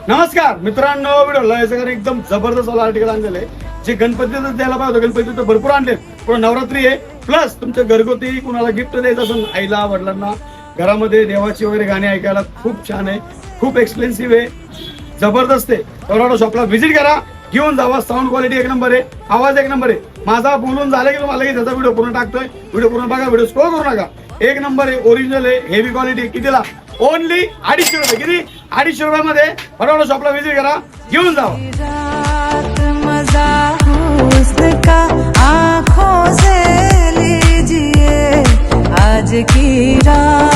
नमस्कार मित्रांनो, व्हिडिओ एकदम जबरदस्त वाला आर्टिकल आणलेलं आहे. जे गणपतीचं द्यायला पाहिजे गणपती तर भरपूर आणले, पण नवरात्री आहे प्लस तुमच्या घरगुती कुणाला गिफ्ट द्यायचं असेल, आईला वडिलांना, घरामध्ये देवाची वगैरे गाणी ऐकायला खूप छान आहे, खूप एक्सपेन्सिव्ह आहे, जबरदस्त आहे. टोरॅडो शॉपला व्हिजिट करा, घेऊन जावा. साऊंड क्वालिटी एक नंबर आहे, आवाज एक नंबर आहे. माझा बोलून झालं की तुम्हाला त्याचा व्हिडिओ पूर्ण टाकतोय, व्हिडिओ पूर्ण बघा, व्हिडिओ स्क्रोल करू नका. एक नंबर आहे, ओरिजिनल आहे, हेवी क्वालिटी. कितीला? ओनली 250 रुपये. किती? 250 रुपयामध्ये टोरॅडो शॉपला व्हिजिट करा, घेऊन जावा. मजा हुस्न का आँखों से लीजिए आज की रात.